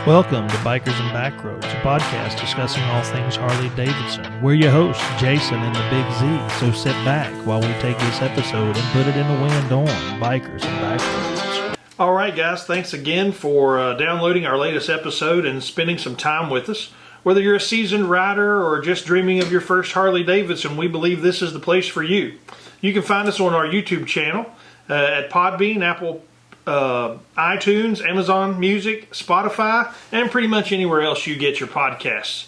Welcome to Bikers and Backroads, a podcast discussing all things Harley-Davidson. We're your hosts, Jason and the Big Z, so sit back while we take this episode and put it in the wind on Bikers and Backroads. All right, guys, thanks again for downloading our latest episode and spending some time with us. Whether you're a seasoned rider or just dreaming of your first Harley-Davidson, we believe this is the place for you. You can find us on our YouTube channel at Podbean, Apple iTunes, Amazon Music, Spotify, and pretty much anywhere else you get your podcasts.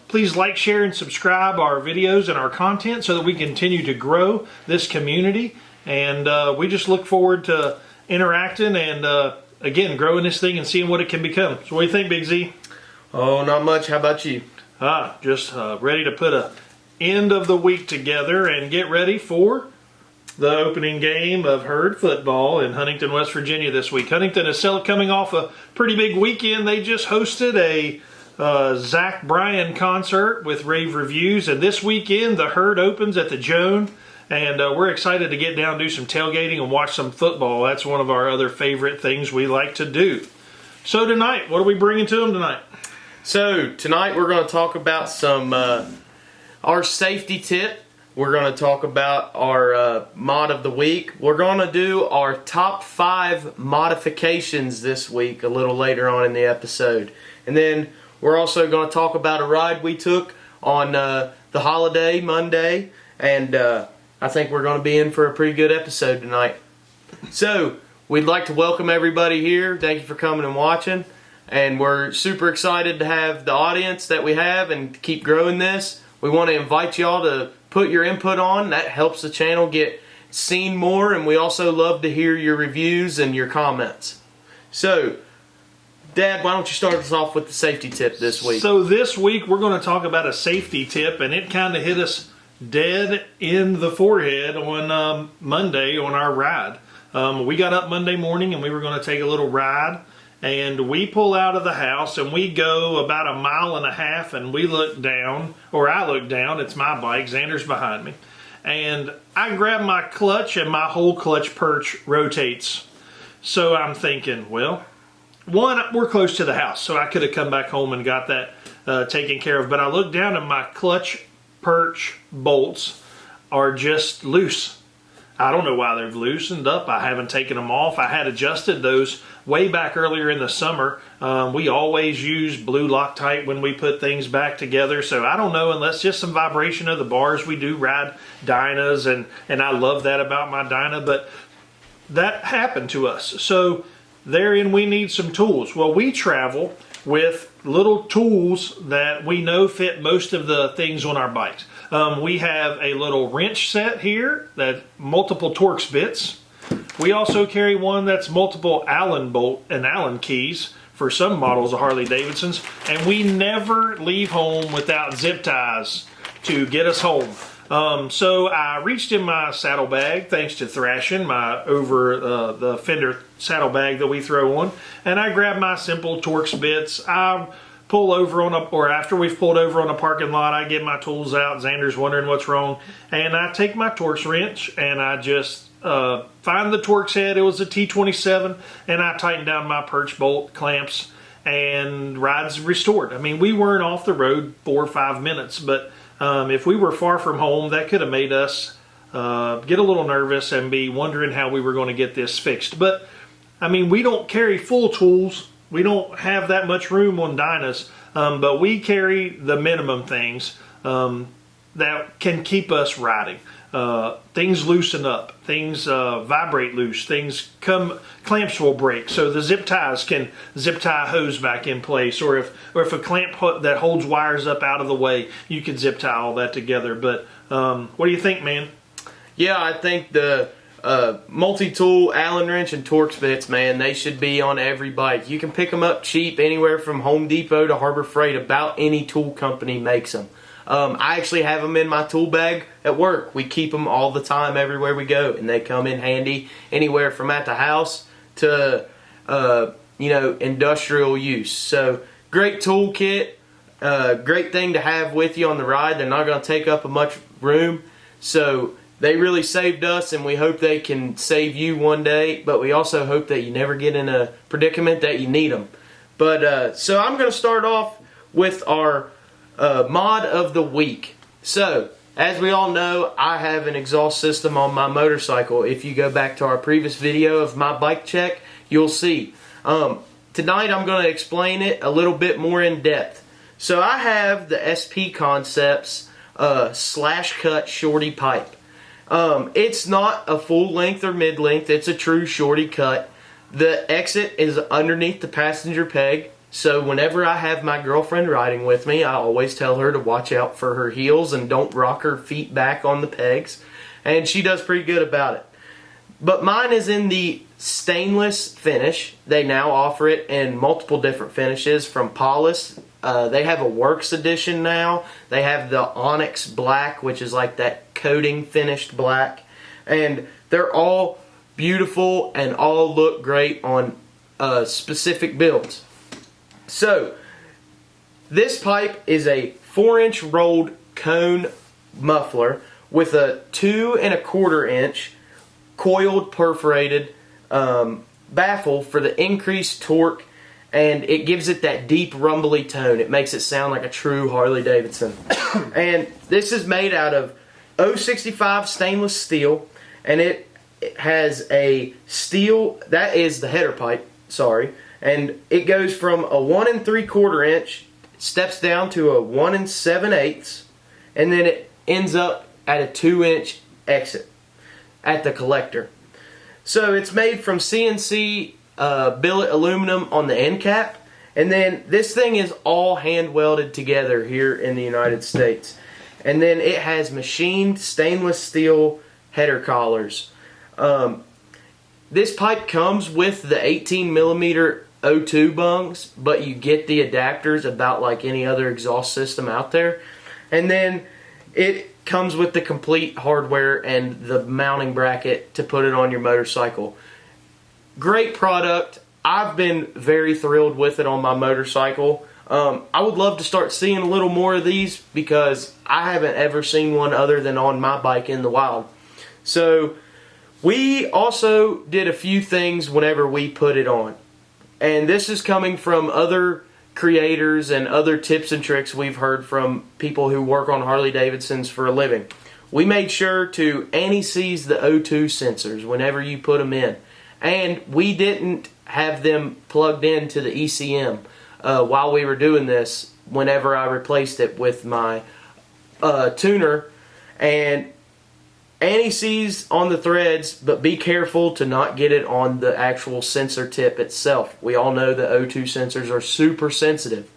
Please like, share, and subscribe our videos and our content so that we continue to grow this community. And we just look forward to interacting and, again, growing this thing and seeing what it can become. So what do you think, Big Z? Oh, not much. How about you? Just ready to put a end of the week together and get ready for the opening game of Herd football in Huntington, West Virginia this week. Huntington is still coming off a pretty big weekend. They just hosted a Zach Bryan concert with rave reviews, and this weekend the Herd opens at the Joan, and we're excited to get down, do some tailgating, and watch some football. That's one of our other favorite things we like to do. So tonight, what are we bringing to them tonight? So tonight we're going to talk about some our safety tip. We're going to talk about our mod of the week. We're going to do our top 5 modifications this week a little later on in the episode. And then we're also going to talk about a ride we took on the holiday Monday. And I think we're going to be in for a pretty good episode tonight. So we'd like to welcome everybody here. Thank you for coming and watching. And we're super excited to have the audience that we have and keep growing this. We want to invite y'all to put your input on. That helps the channel get seen more, and we also love to hear your reviews and your comments. So, Dad, why don't you start us off with the safety tip this week? So this week we're going to talk about a safety tip, and it kind of hit us dead in the forehead on Monday on our ride. We got up Monday morning and we were going to take a little ride. And we pull out of the house and we go about 1.5 miles and we look down, or I look down, it's my bike, Xander's behind me. And I grab my clutch and my whole clutch perch rotates. So I'm thinking, well, one, we're close to the house, so I could have come back home and got that taken care of. But I look down and my clutch perch bolts are just loose. I don't know why they've loosened up. I haven't taken them off. I had adjusted those way back earlier in the summer. We always use blue Loctite when we put things back together. So I don't know, unless just some vibration of the bars. We do ride Dynas, and I love that about my Dyna. But that happened to us. So therein we need some tools. Well, we travel with little tools that we know fit most of the things on our bikes. We have a little wrench set here that multiple Torx bits. We also carry one that's multiple Allen bolt and Allen keys for some models of Harley-Davidsons. And we never leave home without zip ties to get us home. So I reached in my saddlebag, thanks to Thrashing, my over the fender saddlebag that we throw on, and I grabbed my simple Torx bits. I pull over or after we've pulled over on a parking lot, I get my tools out. Xander's wondering what's wrong, and I take my Torx wrench and I just find the Torx head. It was a T27, and I tighten down my perch bolt clamps, and ride's restored. I mean, we weren't off the road 4 or 5 minutes, but if we were far from home, that could have made us get a little nervous and be wondering how we were going to get this fixed. But, I mean, we don't carry full tools. We don't have that much room on Dynas, but we carry the minimum things that can keep us riding. Things loosen up, things vibrate loose, clamps will break, so the zip ties can zip tie hose back in place, or if a clamp that holds wires up out of the way, you can zip tie all that together. But what do you think, man? Yeah, I think the multi-tool Allen wrench and Torx bits, man, they should be on every bike. You can pick them up cheap anywhere from Home Depot to Harbor Freight. About any tool company makes them. I actually have them in my tool bag at work. We keep them all the time everywhere we go, and they come in handy anywhere from at the house to industrial use. So great tool kit, great thing to have with you on the ride. They're not going to take up much room, so they really saved us, and we hope they can save you one day. But we also hope that you never get in a predicament that you need them. But so I'm going to start off with our mod of the week. So, as we all know, I have an exhaust system on my motorcycle. If you go back to our previous video of my bike check, you'll see. Tonight I'm going to explain it a little bit more in depth. So I have the SP Concepts slash cut shorty pipe. It's not a full length or mid length, it's a true shorty cut. The exit is underneath the passenger peg, so whenever I have my girlfriend riding with me, I always tell her to watch out for her heels and don't rock her feet back on the pegs, and she does pretty good about it. But mine is in the stainless finish. They now offer it in multiple different finishes from Paulus. They have a Works edition now. They have the Onyx Black, which is like that coating finished black, and they're all beautiful and all look great on specific builds. So this pipe is a 4-inch rolled cone muffler with a 2 1/4 inch coiled perforated baffle for the increased torque, and it gives it that deep rumbly tone. It makes it sound like a true Harley Davidson. And this is made out of 065 stainless steel, and it has a steel, that is the header pipe, sorry, and it goes from a 1 3/4 inch, steps down to a 1 7/8, and then it ends up at a 2-inch exit at the collector. So it's made from CNC billet aluminum on the end cap, and then this thing is all hand welded together here in the United States. And then it has machined stainless steel header collars. This pipe comes with the 18mm O2 bungs, but you get the adapters about like any other exhaust system out there. And then it comes with the complete hardware and the mounting bracket to put it on your motorcycle. Great product. I've been very thrilled with it on my motorcycle. I would love to start seeing a little more of these because I haven't ever seen one other than on my bike in the wild. So we also did a few things whenever we put it on. And this is coming from other creators and other tips and tricks we've heard from people who work on Harley Davidsons for a living. We made sure to anti-seize the O2 sensors whenever you put them in. And we didn't have them plugged into the ECM while we were doing this whenever I replaced it with my tuner. And anti-seize on the threads, but be careful to not get it on the actual sensor tip itself. We all know the O2 sensors are super sensitive.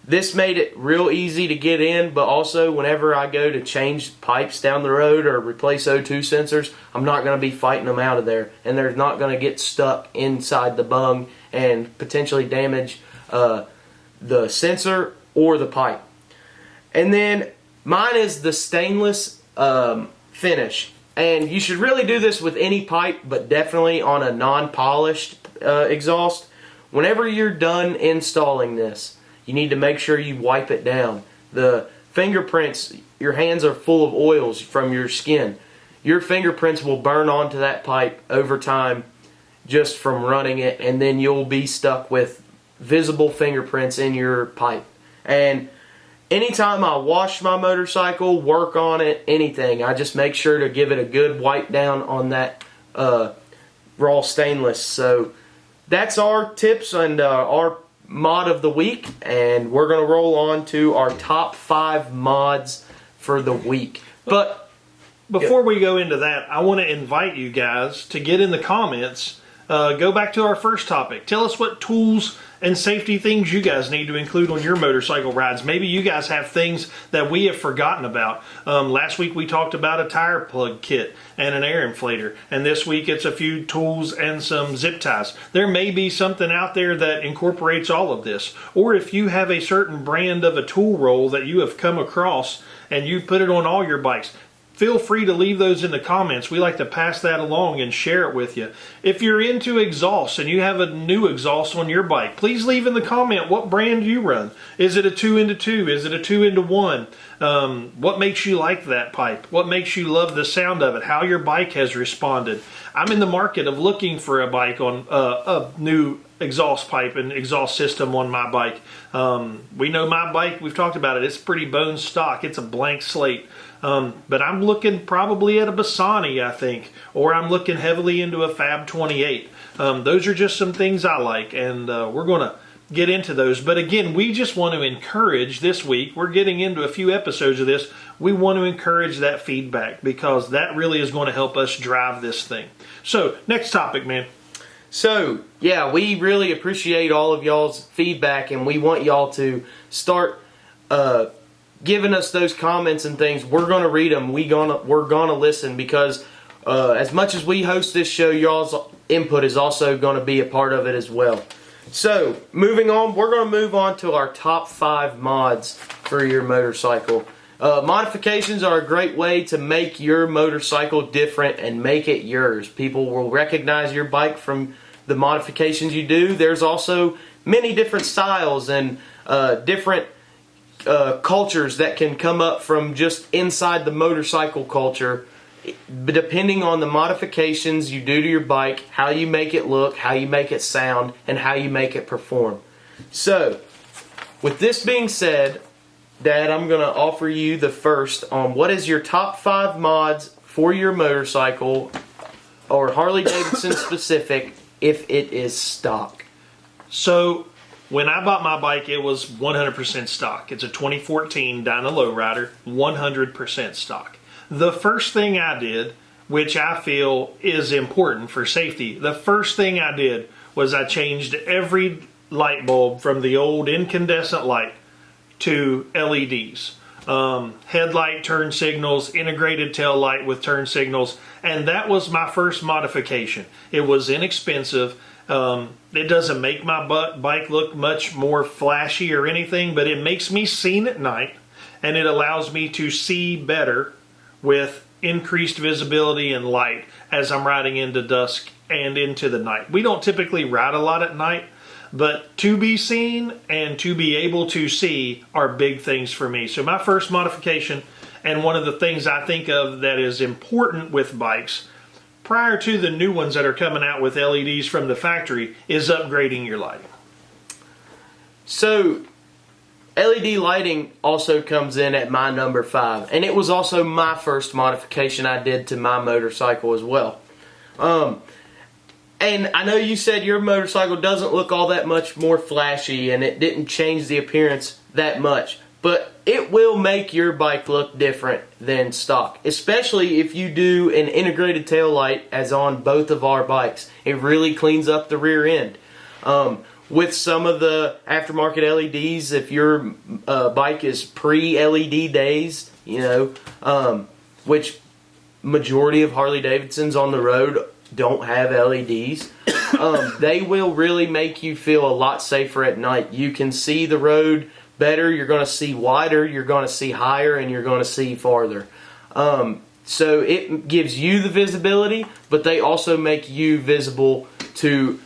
This made it real easy to get in, but also whenever I go to change pipes down the road or replace O2 sensors, I'm not going to be fighting them out of there, and they're not going to get stuck inside the bung and potentially damage the sensor or the pipe. And then mine is the stainless finish, and you should really do this with any pipe, but definitely on a non-polished exhaust. Whenever you're done installing this, you need to make sure you wipe it down. The fingerprints, your hands are full of oils from your skin. Your fingerprints will burn onto that pipe over time just from running it, and then you'll be stuck with visible fingerprints in your pipe. And anytime I wash my motorcycle, work on it, anything, I just make sure to give it a good wipe down on that raw stainless. So that's our tips and our mod of the week, and we're going to roll on to our top 5 mods for the week. But before we go into that, I want to invite you guys to get in the comments. Go back to our first topic. Tell us what tools and safety things you guys need to include on your motorcycle rides. Maybe you guys have things that we have forgotten about. Last week we talked about a tire plug kit and an air inflator, and this week it's a few tools and some zip ties. There may be something out there that incorporates all of this, or if you have a certain brand of a tool roll that you have come across and you put it on all your bikes, feel free to leave those in the comments. We like to pass that along and share it with you. If you're into exhaust and you have a new exhaust on your bike, please leave in the comment what brand you run. Is it a 2-in-2? Is it a 2-in-1? What makes you like that pipe? What makes you love the sound of it? How your bike has responded? I'm in the market of looking for a bike on a new exhaust pipe and exhaust system on my bike. We know my bike, we've talked about it, it's pretty bone stock. It's a blank slate. But I'm looking probably at a Bassani, I think, or I'm looking heavily into a Fab 28. Those are just some things I like, and we're going to get into those. But again, we just want to encourage this week. We're getting into a few episodes of this. We want to encourage that feedback because that really is going to help us drive this thing. So, next topic, man. So, yeah, we really appreciate all of y'all's feedback, and we want y'all to start giving us those comments and things. We're going to read them. We're going to listen because as much as we host this show, y'all's input is also going to be a part of it as well. So, moving on, we're going to move on to our top 5 mods for your motorcycle. Modifications are a great way to make your motorcycle different and make it yours. People will recognize your bike from the modifications you do. There's also many different styles and different cultures that can come up from just inside the motorcycle culture, depending on the modifications you do to your bike, how you make it look, how you make it sound, and how you make it perform. So, with this being said, Dad, I'm going to offer you the first on what is your top 5 mods for your motorcycle, or Harley-Davidson specific, if it is stock. So, when I bought my bike, it was 100% stock. It's a 2014 Dyna Lowrider, 100% stock. The first thing I did, which I feel is important for safety, the first thing I did was I changed every light bulb from the old incandescent light to LEDs. Headlight, turn signals, integrated tail light with turn signals, and that was my first modification. It was inexpensive. It doesn't make my bike look much more flashy or anything, but it makes me seen at night, and it allows me to see better with increased visibility and light as I'm riding into dusk and into the night. We don't typically ride a lot at night, but to be seen and to be able to see are big things for me. So my first modification, and one of the things I think of that is important with bikes, prior to the new ones that are coming out with LEDs from the factory, is upgrading your lighting. So, LED lighting also comes in at my number 5, and it was also my first modification I did to my motorcycle as well. And I know you said your motorcycle doesn't look all that much more flashy, and it didn't change the appearance that much, but it will make your bike look different than stock, especially if you do an integrated tail light as on both of our bikes. It really cleans up the rear end. With some of the aftermarket LEDs, if your bike is pre-LED days, which majority of Harley-Davidsons on the road don't have LEDs, they will really make you feel a lot safer at night. You can see the road better, you're going to see wider, you're going to see higher, and you're going to see farther. So it gives you the visibility, but they also make you visible to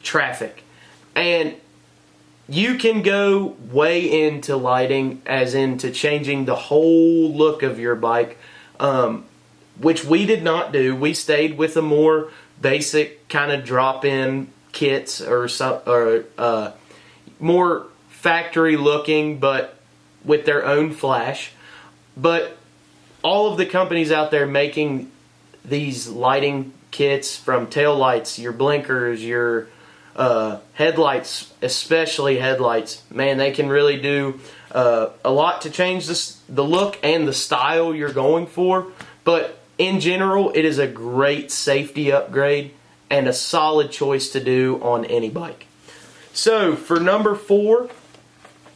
traffic. And you can go way into lighting, as into changing the whole look of your bike, which we did not do. We stayed with a more basic kind of drop-in kits or more factory looking, but with their own flash. But all of the companies out there making these lighting kits, from tail lights, your blinkers, your headlights, especially headlights, man, they can really do a lot to change the look and the style you're going for. But in general, it is a great safety upgrade and a solid choice to do on any bike. So for number 4,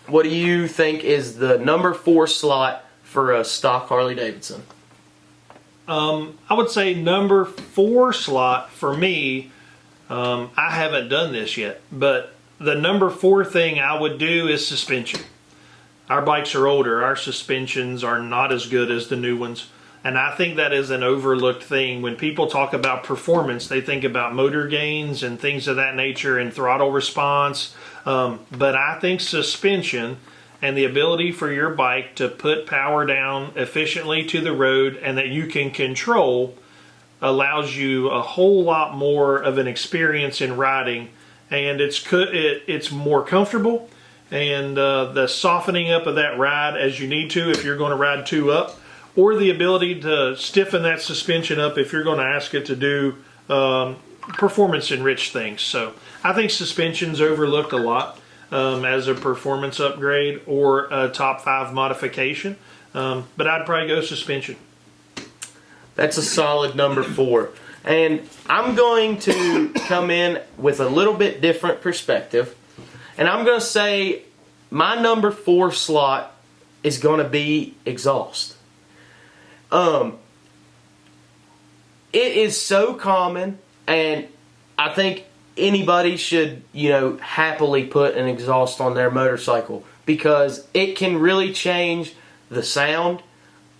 what do you think is the number 4 slot for a stock Harley-Davidson? I would say number 4 slot for me, I haven't done this yet, but the number 4 thing I would do is suspension. Our bikes are older. Our suspensions are not as good as the new ones. And I think that is an overlooked thing. When people talk about performance, they think about motor gains and things of that nature and throttle response. But I think suspension and the ability for your bike to put power down efficiently to the road and that you can control allows you a whole lot more of an experience in riding and it's more comfortable, and the softening up of that ride as you need to if you're going to ride 2 up, or the ability to stiffen that suspension up if you're going to ask it to do performance enriched things. So I think suspension's overlooked a lot as a performance upgrade or a top 5 modification, but I'd probably go suspension. That's a solid number 4. And I'm going to come in with a little bit different perspective. And I'm going to say my number 4 slot is going to be exhaust. It is so common, and I think anybody should, happily put an exhaust on their motorcycle because it can really change the sound.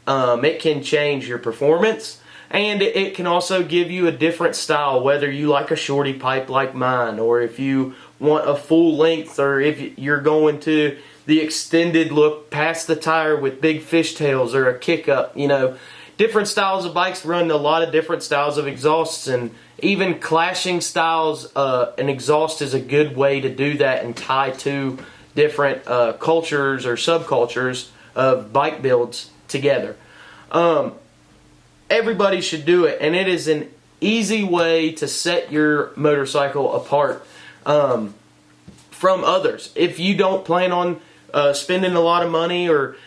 It can change your performance, and it can also give you a different style, whether you like a shorty pipe like mine, or if you want a full length, or if you're going to the extended look past the tire with big fishtails or a kick up. Different styles of bikes run a lot of different styles of exhausts, and even clashing styles. An exhaust is a good way to do that and tie two different cultures or subcultures of bike builds together. Everybody should do it, and it is an easy way to set your motorcycle apart from others. If you don't plan on spending a lot of money or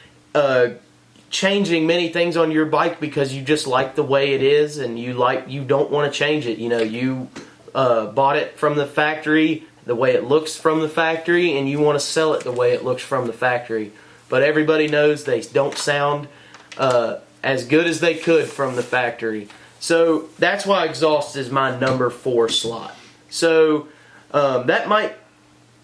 changing many things on your bike because you just like the way it is and you don't want to change it. You bought it from the factory, the way it looks from the factory, and you want to sell it the way it looks from the factory. But everybody knows they don't sound as good as they could from the factory. So that's why exhaust is my number 4 slot. So that might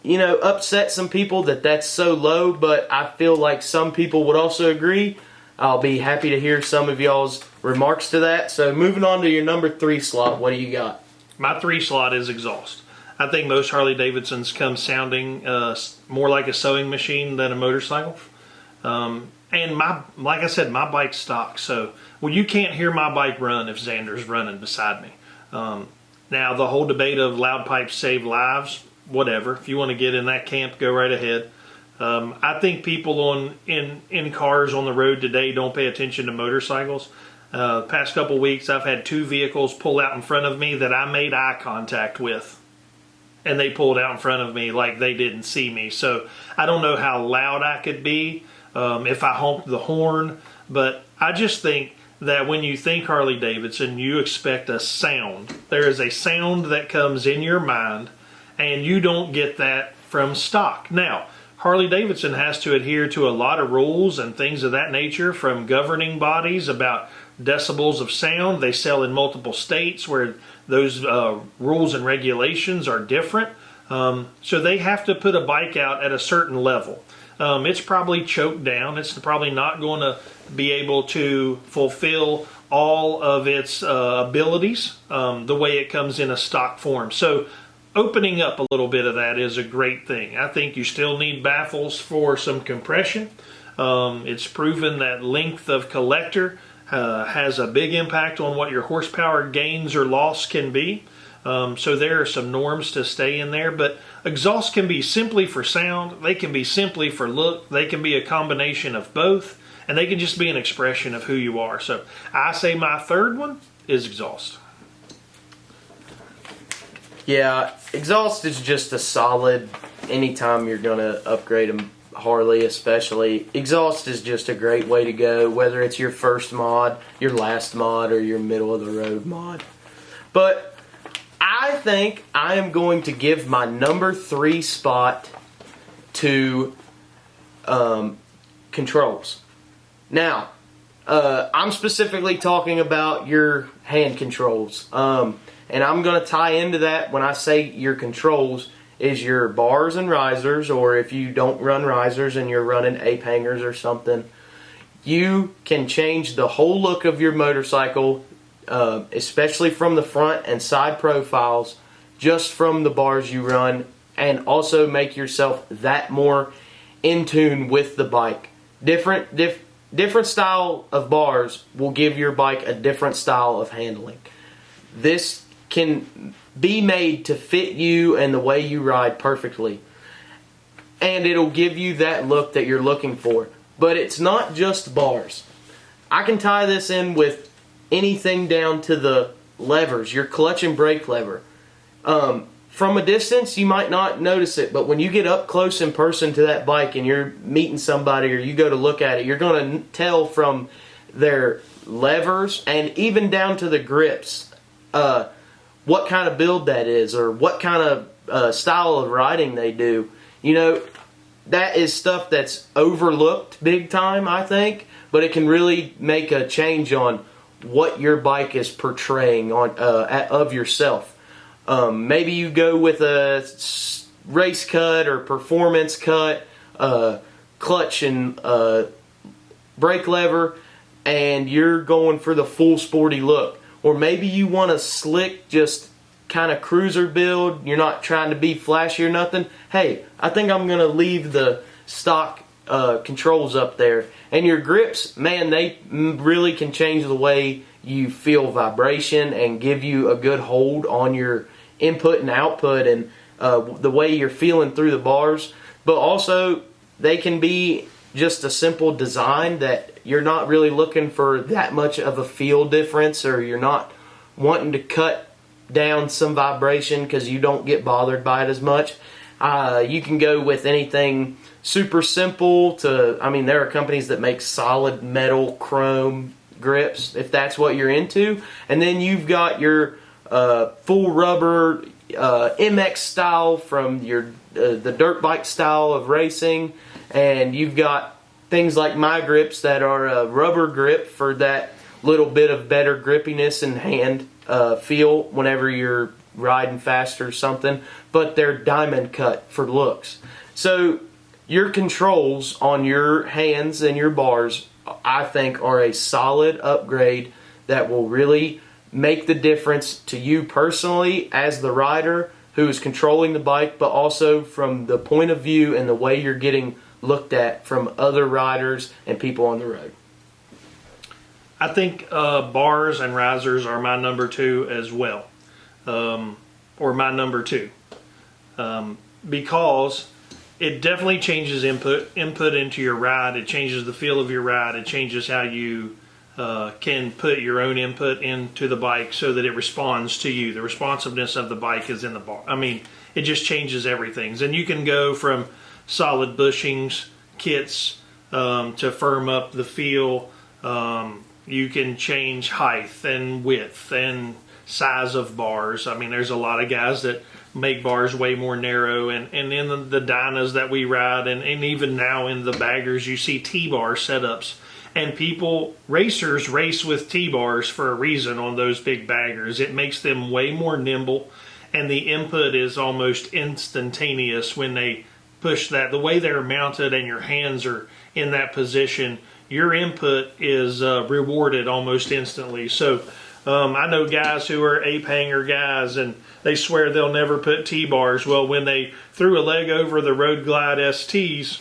upset some people that's so low, but I feel like some people would also agree. I'll be happy to hear some of y'all's remarks to that. So moving on to your number 3 slot, what do you got? My 3 slot is exhaust. I think most Harley Davidsons come sounding more like a sewing machine than a motorcycle. And like I said, my bike's stock. So you can't hear my bike run if Xander's running beside me. Now the whole debate of loud pipes save lives, whatever. If you want to get in that camp, go right ahead. I think people in cars on the road today don't pay attention to motorcycles. The past couple weeks, I've had 2 vehicles pull out in front of me that I made eye contact with, and they pulled out in front of me like they didn't see me. So I don't know how loud I could be if I honked the horn, but I just think that when you think Harley Davidson, you expect a sound. There is a sound that comes in your mind, and you don't get that from stock. Now, Harley Davidson has to adhere to a lot of rules and things of that nature from governing bodies about decibels of sound. They sell in multiple states where those rules and regulations are different. So they have to put a bike out at a certain level. It's probably choked down. It's probably not going to be able to fulfill all of its abilities the way it comes in a stock form. So opening up a little bit of that is a great thing. I think you still need baffles for some compression. It's proven that length of collector has a big impact on what your horsepower gains or loss can be. So there are some norms to stay in there, but exhaust can be simply for sound, they can be simply for look, they can be a combination of both, and they can just be an expression of who you are. So I say my 3rd one is exhaust. Yeah, exhaust is just a solid, anytime you're going to upgrade a Harley especially, exhaust is just a great way to go, whether it's your first mod, your last mod, or your middle of the road mod. But I think I am going to give my number 3 spot to controls. Now, I'm specifically talking about your hand controls. And I'm going to tie into that when I say your controls is your bars and risers, or if you don't run risers and you're running ape hangers or something, you can change the whole look of your motorcycle, especially from the front and side profiles, just from the bars you run, and also make yourself that more in tune with the bike. Different style of bars will give your bike a different style of handling. This can be made to fit you and the way you ride perfectly. And it'll give you that look that you're looking for. But it's not just bars. I can tie this in with anything down to the levers, your clutch and brake lever. From a distance, you might not notice it, but when you get up close in person to that bike and you're meeting somebody or you go to look at it, you're going to tell from their levers and even down to the grips what kind of build that is or what kind of style of riding they do. You know, that is stuff that's overlooked big time, I think, but it can really make a change on what your bike is portraying on of yourself. Maybe you go with a race cut or performance cut, clutch and brake lever, and you're going for the full sporty look. Or maybe you want a slick, just kind of cruiser build. You're not trying to be flashy or nothing. Hey, I think I'm going to leave the stock controls up there. And your grips, man, they really can change the way you feel vibration and give you a good hold on your input and output and the way you're feeling through the bars. But also, they can be just a simple design that you're not really looking for that much of a feel difference, or you're not wanting to cut down some vibration because you don't get bothered by it as much. You can go with anything super simple to, I mean, there are companies that make solid metal chrome grips if that's what you're into. And then you've got your full rubber MX style from your the dirt bike style of racing. And you've got things like my grips that are a rubber grip for that little bit of better grippiness and hand feel whenever you're riding fast or something, but they're diamond cut for looks. So your controls on your hands and your bars, I think, are a solid upgrade that will really make the difference to you personally as the rider who is controlling the bike, but also from the point of view and the way you're getting looked at from other riders and people on the road. I think bars and risers are my number 2 as well, or my number 2, because it definitely changes input into your ride. It changes the feel of your ride. It changes how you can put your own input into the bike so that it responds to you. The responsiveness of the bike is in the bar. I mean, it just changes everything. And you can go from solid bushings, kits, to firm up the feel. You can change height and width and size of bars. I mean, there's a lot of guys that make bars way more narrow, and in the Dynas that we ride, and even now in the baggers, you see T-bar setups. And racers race with T-bars for a reason on those big baggers. It makes them way more nimble, and the input is almost instantaneous when they push that. The way they're mounted and your hands are in that position, your input is rewarded almost instantly. So I know guys who are ape hanger guys, and they swear they'll never put T-bars. Well, when they threw a leg over the Road Glide STs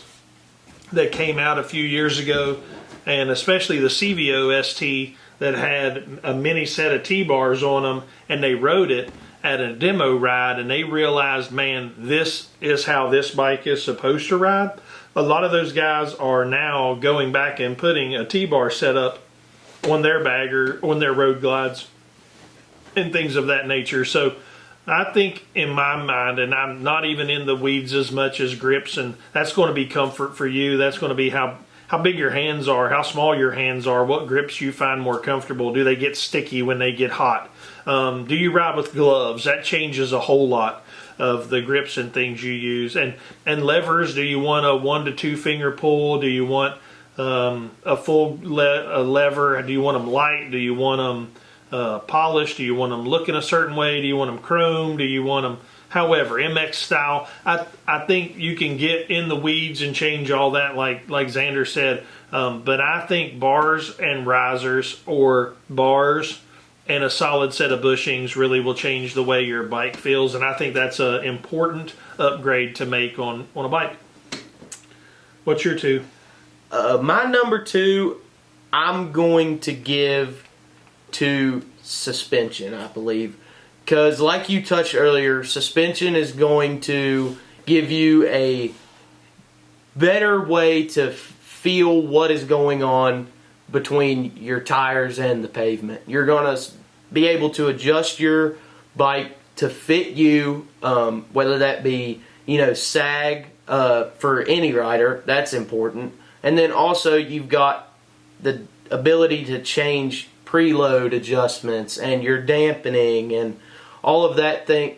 that came out a few years ago, and especially the CVO ST that had a mini set of T-bars on them, and they rode it at a demo ride, and they realized, man, this is how this bike is supposed to ride. A lot of those guys are now going back and putting a T-bar setup on their bagger, on their Road Glides, and things of that nature. So I think in my mind, and I'm not even in the weeds as much as grips, and that's going to be comfort for you. That's going to be how big your hands are, how small your hands are, what grips you find more comfortable. Do they get sticky when they get hot? Do you ride with gloves? That changes a whole lot of the grips and things you use. And levers, do you want a 1 to 2 finger pull? Do you want a full lever? Do you want them light? Do you want them polished? Do you want them looking a certain way? Do you want them chrome? Do you want them however, MX style? I think you can get in the weeds and change all that like Xander said. But I think bars and risers, or bars and a solid set of bushings, really will change the way your bike feels. And I think that's an important upgrade to make on a bike. What's your 2? My number 2, I'm going to give to suspension, I believe. Because like you touched earlier, suspension is going to give you a better way to feel what is going on between your tires and the pavement. You're going to be able to adjust your bike to fit you, whether that be, sag for any rider. That's important. And then also you've got the ability to change preload adjustments and your dampening and all of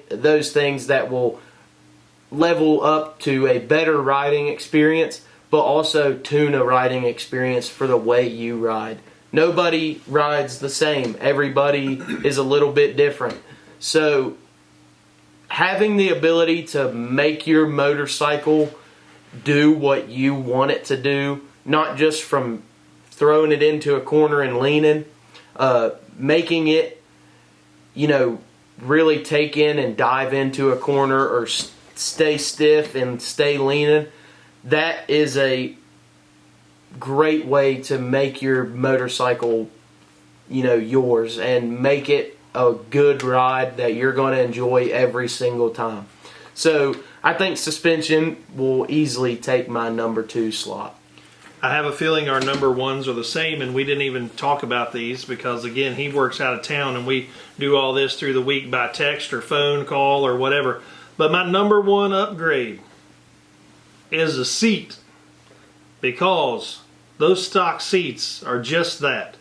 those things that will level up to a better riding experience, but also tune a riding experience for the way you ride. Nobody rides the same. Everybody is a little bit different. So having the ability to make your motorcycle do what you want it to do, not just from throwing it into a corner and leaning, making it, really take in and dive into a corner or stay stiff and stay leaning, that is a great way to make your motorcycle, yours, and make it a good ride that you're going to enjoy every single time. So I think suspension will easily take my number 2 slot. I have a feeling our number 1s are the same, and we didn't even talk about these because, again, he works out of town and we do all this through the week by text or phone call or whatever. But my number 1 upgrade is a seat, because those stock seats are just that.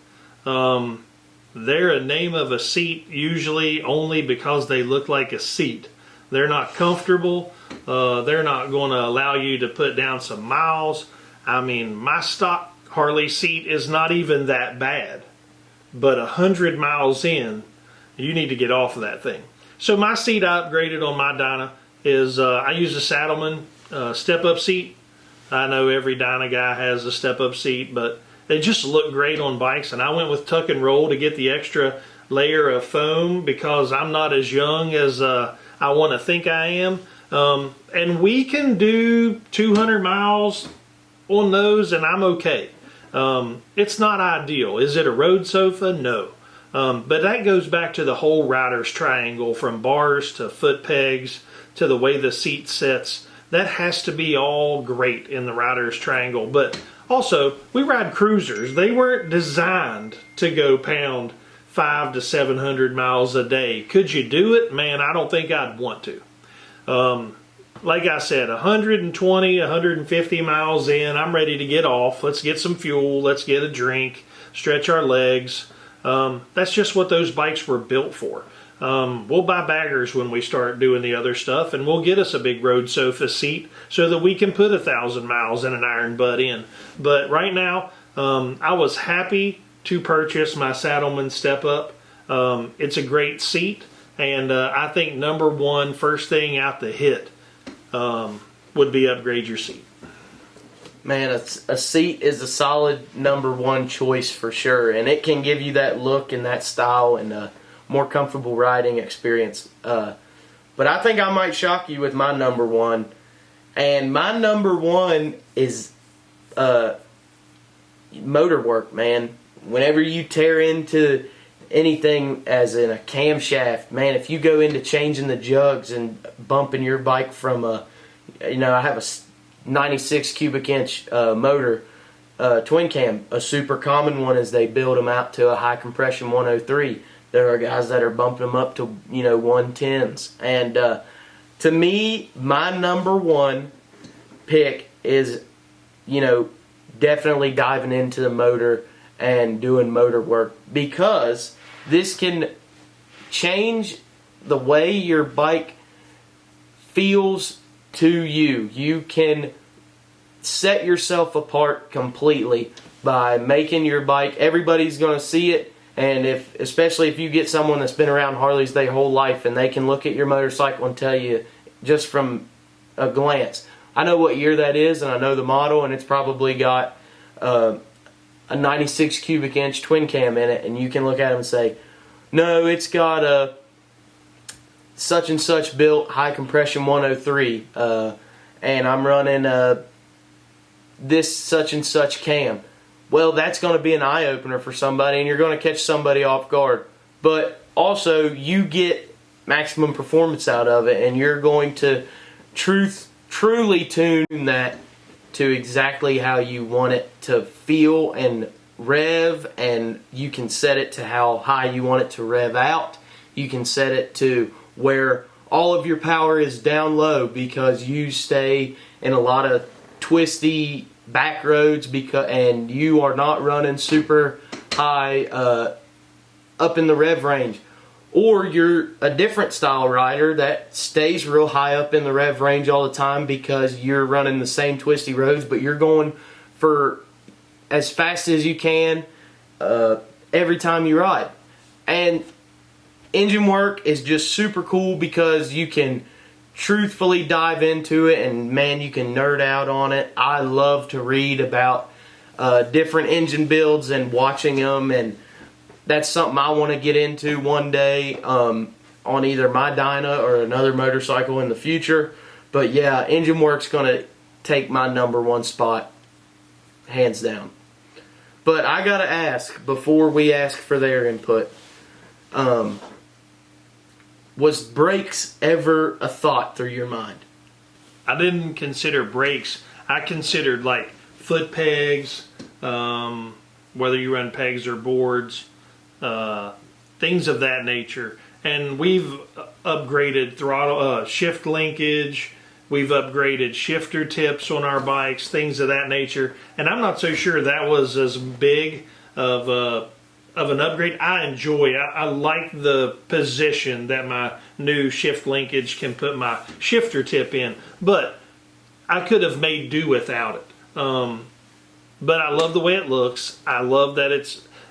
They're a name of a seat usually only because they look like a seat. They're not comfortable. They're not going to allow you to put down some miles. I mean, my stock Harley seat is not even that bad, but 100 miles in, you need to get off of that thing. So my seat I upgraded on my Dyna is I use a Saddleman step-up seat. I know every Dyna guy has a step-up seat, but they just look great on bikes, and I went with tuck and roll to get the extra layer of foam because I'm not as young as I want to think I am. And we can do 200 miles on those, and I'm okay. It's not ideal. Is it a road sofa? No. But that goes back to the whole rider's triangle, from bars to foot pegs to the way the seat sits. That has to be all great in the rider's triangle. But also, we ride cruisers. They weren't designed to go pound 500 to 700 miles a day. Could you do it? Man, I don't think I'd want to. Like I said, 120, 150 miles in, I'm ready to get off. Let's get some fuel. Let's get a drink. Stretch our legs. That's just what those bikes were built for. We'll buy baggers when we start doing the other stuff, and we'll get us a big road sofa seat so that we can put 1,000 miles in an iron butt in. But right now, I was happy to purchase my Saddleman Step Up. It's a great seat, and I think number 1, first thing out the hit, would be upgrade your seat. Man, a seat is a solid number 1 choice for sure, and it can give you that look and that style and a more comfortable riding experience. But I think I might shock you with my number 1, and my number 1 is motor work, man. Whenever you tear into anything as in a camshaft, man, if you go into changing the jugs and bumping your bike from I have a 96 cubic inch motor, twin cam. A super common one is they build them out to a high compression 103. There are guys that are bumping them up to 110s, and to me, my number 1 pick is definitely diving into the motor and doing motor work, because this can change the way your bike feels to you. You can set yourself apart completely by making your bike, everybody's going to see it, and especially if you get someone that's been around Harleys their whole life, and they can look at your motorcycle and tell you just from a glance, I know what year that is, and I know the model, and it's probably got a 96 cubic inch twin cam in it, and you can look at them and say, no, it's got a such and such built high compression 103, and I'm running this such and such cam. Well, that's going to be an eye-opener for somebody, and you're going to catch somebody off guard. But also, you get maximum performance out of it, and you're going to truly tune that to exactly how you want it to feel and rev, and you can set it to how high you want it to rev out. You can set it to where all of your power is down low because you stay in a lot of twisty back roads and you are not running super high up in the rev range. Or you're a different style rider that stays real high up in the rev range all the time because you're running the same twisty roads, but you're going for as fast as you can every time you ride. And engine work is just super cool because you can truthfully dive into it, and man, you can nerd out on it. I love to read about different engine builds and watching them, and that's something I want to get into one day on either my Dyna or another motorcycle in the future. But yeah, engine work's going to take my #1 spot, hands down. But I got to ask, before we ask for their input, was brakes ever a thought through your mind? I didn't consider brakes. I considered like foot pegs, whether you run pegs or boards, things of that nature. And we've upgraded throttle, shift linkage. We've upgraded shifter tips on our bikes, things of that nature. And I'm not so sure that was as big of an upgrade. I like the position that my new shift linkage can put my shifter tip in, but I could have made do without it. But I love the way it looks. I love that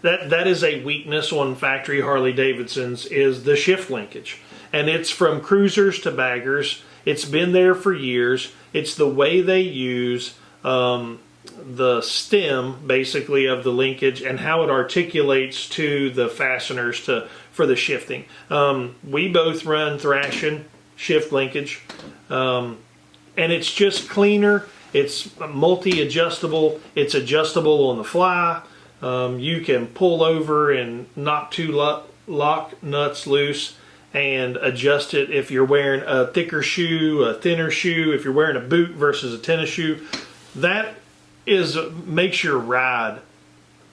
that is a weakness on factory Harley Davidsons, is the shift linkage. And it's from cruisers to baggers. It's been there for years. It's the way they use the stem, basically, of the linkage and how it articulates to the fasteners for the shifting. We both run Thrashing shift linkage, and it's just cleaner. It's multi-adjustable. It's adjustable on the fly. You can pull over and knock two lock nuts loose and adjust it if you're wearing a thicker shoe, a thinner shoe, if you're wearing a boot versus a tennis shoe. That makes your ride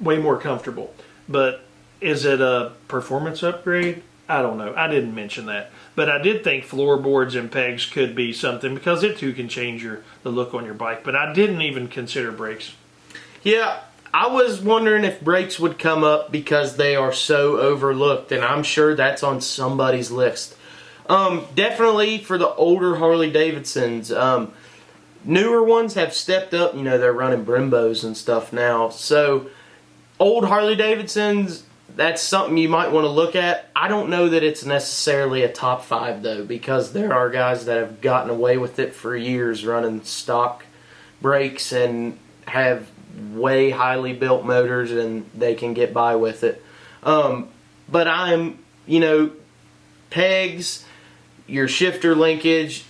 way more comfortable. But is it a performance upgrade? I don't know. I didn't mention that. But I did think floorboards and pegs could be something, because it too can change the look on your bike. But I didn't even consider brakes. Yeah, I was wondering if brakes would come up because they are so overlooked, and I'm sure that's on somebody's list. Definitely for the older Harley Davidsons. Newer ones have stepped up. You know, they're running Brimbos and stuff now. So old Harley Davidsons, that's something you might want to look at. I don't know that it's necessarily a top 5 though, because there are guys that have gotten away with it for years running stock brakes and have way highly built motors and they can get by with it. But pegs, your shifter linkage,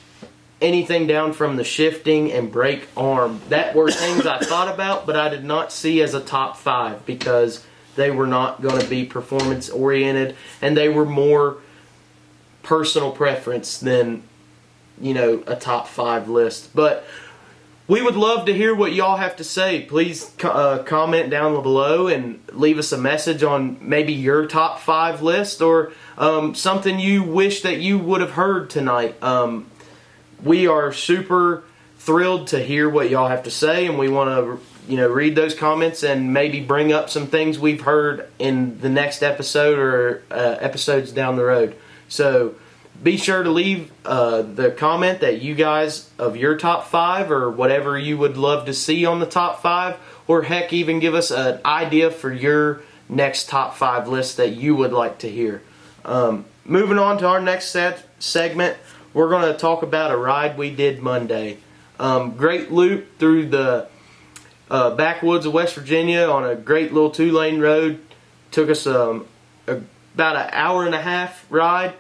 anything down from the shifting and brake arm, that were things I thought about, but I did not see as a top 5 because they were not going to be performance oriented, and they were more personal preference than, a top 5 list. But we would love to hear what y'all have to say. Please comment down below and leave us a message on maybe your top 5 list, or something you wish that you would have heard tonight. We are super thrilled to hear what y'all have to say, and we want to read those comments and maybe bring up some things we've heard in the next episode or episodes down the road. So be sure to leave the comment that you guys, of your top 5 or whatever you would love to see on the top 5, or heck, even give us an idea for your next top 5 list that you would like to hear. Moving on to our next segment, we're going to talk about a ride we did Monday. Great loop through the backwoods of West Virginia on a great little 2-lane road. Took us about an hour and a half ride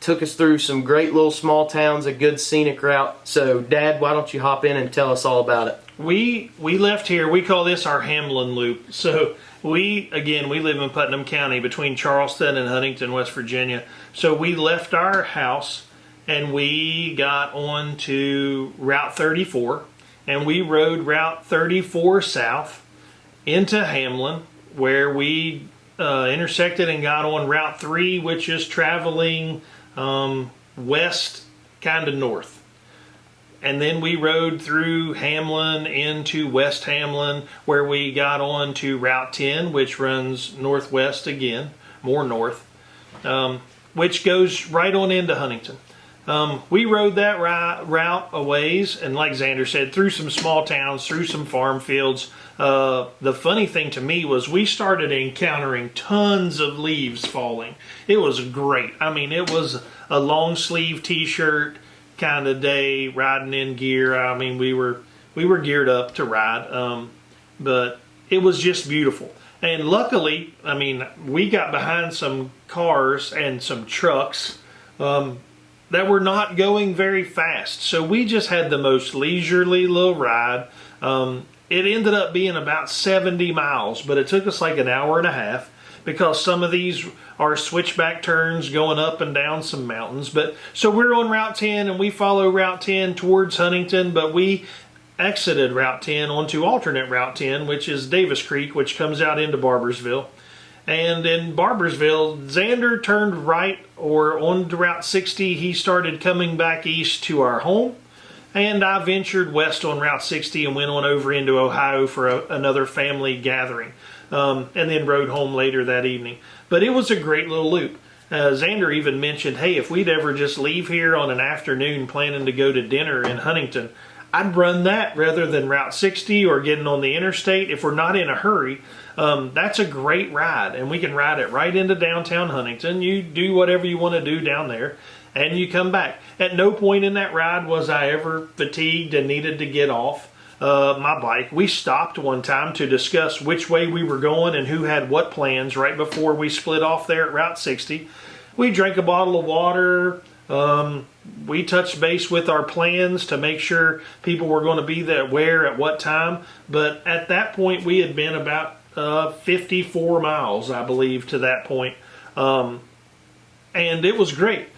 took us through some great little small towns, a good scenic route. So, Dad, why don't you hop in and tell us all about it? We left here. We call this our Hamlin Loop. So we live in Putnam County between Charleston and Huntington, West Virginia. So we left our house and we got on to Route 34, and we rode Route 34 south into Hamlin, where we intersected and got on Route 3, which is traveling west, kind of north. And then we rode through Hamlin into West Hamlin, where we got on to Route 10, which runs northwest again, more north, which goes right on into Huntington. We rode that route a ways, and like Xander said, through some small towns, through some farm fields. The funny thing to me was we started encountering tons of leaves falling. It was great. I mean, it was a long sleeve t-shirt kind of day, riding in gear. I mean, we were geared up to ride, but it was just beautiful. And luckily, I mean, we got behind some cars and some trucks that were not going very fast, so we just had the most leisurely little ride. It ended up being about 70 miles, but it took us like an hour and a half, because some of these are switchback turns going up and down some mountains. But so we're on Route 10 and we follow Route 10 towards Huntington, but we exited Route 10 onto alternate Route 10, which is Davis Creek, which comes out into Barbersville. And in Barbersville, Xander turned right, or onto Route 60. He started coming back east to our home. And I ventured west on Route 60 and went on over into Ohio for another family gathering. And then rode home later that evening. But it was a great little loop. Xander even mentioned, hey, if we'd ever just leave here on an afternoon planning to go to dinner in Huntington, I'd run that rather than Route 60 or getting on the interstate. If we're not in a hurry, that's a great ride. And we can ride it right into downtown Huntington. You do whatever you want to do down there, and you come back. At no point in that ride was I ever fatigued and needed to get off my bike. We stopped one time to discuss which way we were going and who had what plans right before we split off there at Route 60. We drank a bottle of water. We touched base with our plans to make sure people were going to be there where at what time. But at that point, we had been about 54 miles, I believe, to that point. And it was great.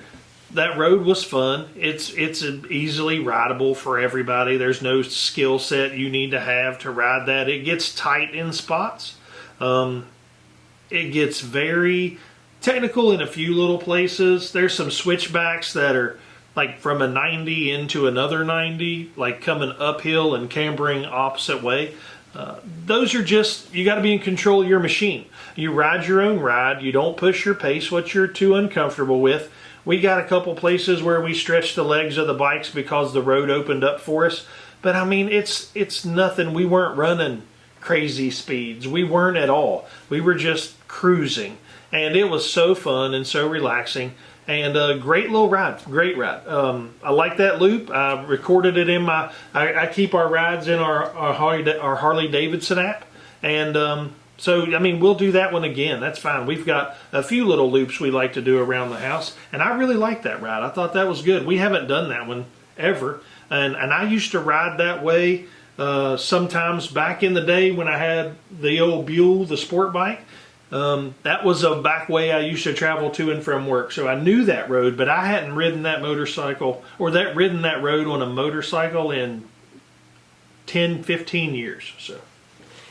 That road was fun. It's easily rideable for everybody. There's no skill set you need to have to ride that. It gets tight in spots. It gets very technical in a few little places. There's some switchbacks that are like from a 90 into another 90, like coming uphill and cambering opposite way. Those are just, you got to be in control of your machine. You ride your own ride. You don't push your pace what you're too uncomfortable with. We got a couple places where we stretched the legs of the bikes because the road opened up for us. But I mean, it's nothing. We weren't running crazy speeds. We weren't at all. We were just cruising. And it was so fun and so relaxing. And a great little ride. Great ride. I like that loop. I recorded it in my... I keep our rides in our Harley Davidson app. And... So, I mean, we'll do that one again. That's fine. We've got a few little loops we like to do around the house. And I really like that ride. I thought that was good. We haven't done that one ever. And I used to ride that way sometimes back in the day when I had the old Buell, the sport bike. That was a back way I used to travel to and from work. So I knew that road, but I hadn't ridden that motorcycle or ridden that road on a motorcycle in 10, 15 years. So,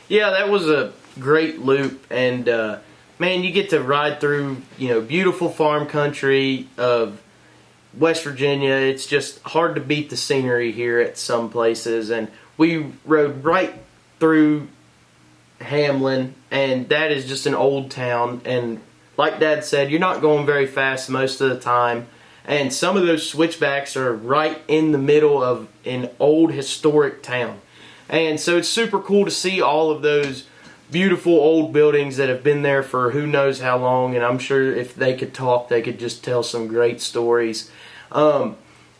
yeah, that was a great loop, and man, you get to ride through, beautiful farm country of West Virginia. It's just hard to beat the scenery here at some places, and we rode right through Hamlin, and that is just an old town, and like Dad said, you're not going very fast most of the time, and some of those switchbacks are right in the middle of an old historic town, and so it's super cool to see all of those beautiful old buildings that have been there for who knows how long, and I'm sure if they could talk, they could just tell some great stories. I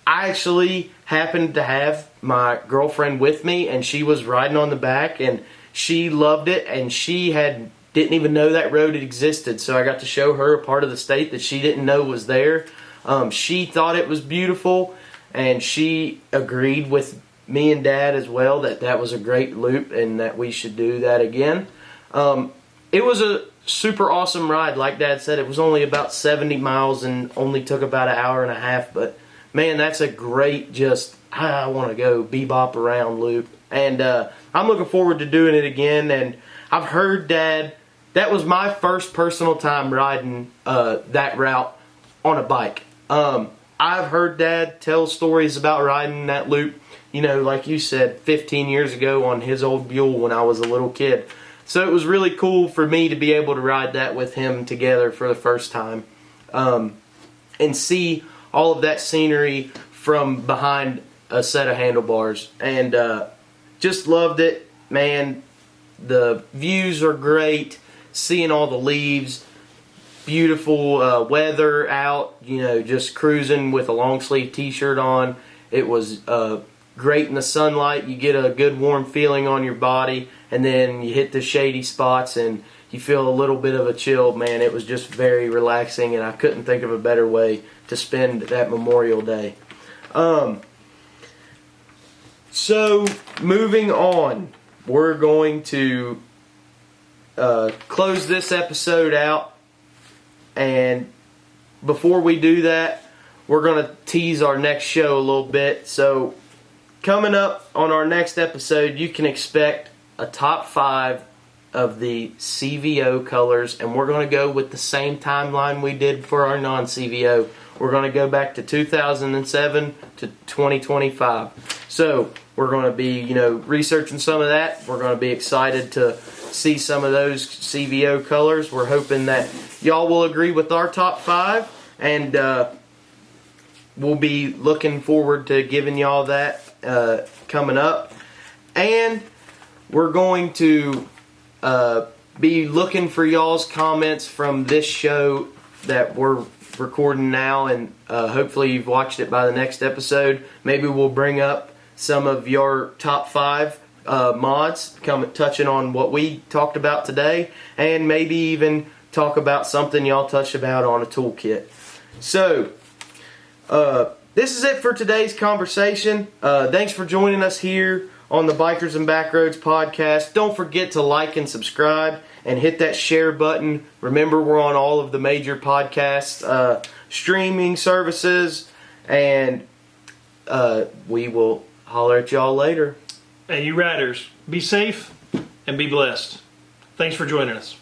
actually happened to have my girlfriend with me, and she was riding on the back, and she loved it, and she didn't even know that road existed, so I got to show her a part of the state that she didn't know was there. She thought it was beautiful, and she agreed with me and Dad as well that was a great loop and that we should do that again. It was a super awesome ride. Like Dad said, it was only about 70 miles and only took about an hour and a half, but man, that's a great I want to go bebop around loop. And I'm looking forward to doing it again. And I've heard Dad, that was my first personal time riding that route on a bike. I've heard Dad tell stories about riding that loop, like you said, 15 years ago on his old Buell when I was a little kid. So it was really cool for me to be able to ride that with him together for the first time, and see all of that scenery from behind a set of handlebars. And just loved it, man. The views are great, seeing all the leaves, beautiful weather out, just cruising with a long sleeve t-shirt on. It was great in the sunlight. You get a good warm feeling on your body, and then you hit the shady spots and you feel a little bit of a chill. Man, it was just very relaxing, and I couldn't think of a better way to spend that Memorial Day. So moving on, we're going to close this episode out, and before we do that, we're going to tease our next show a little bit. So coming up on our next episode, you can expect a top 5 of the CVO colors, and we're going to go with the same timeline we did for our non-CVO. We're going to go back to 2007 to 2025. So we're going to be, researching some of that. We're going to be excited to see some of those CVO colors. We're hoping that y'all will agree with our top 5, and we'll be looking forward to giving y'all that coming up. And we're going to be looking for y'all's comments from this show that we're recording now, and hopefully you've watched it by the next episode. Maybe we'll bring up some of your top 5 mods, touching on what we talked about today, and maybe even talk about something y'all touched about on a toolkit. So this is it for today's conversation. Thanks for joining us here on the Bikers and Backroads podcast. Don't forget to like and subscribe and hit that share button. Remember, we're on all of the major podcast streaming services, and we will holler at y'all later. And you riders, be safe and be blessed. Thanks for joining us.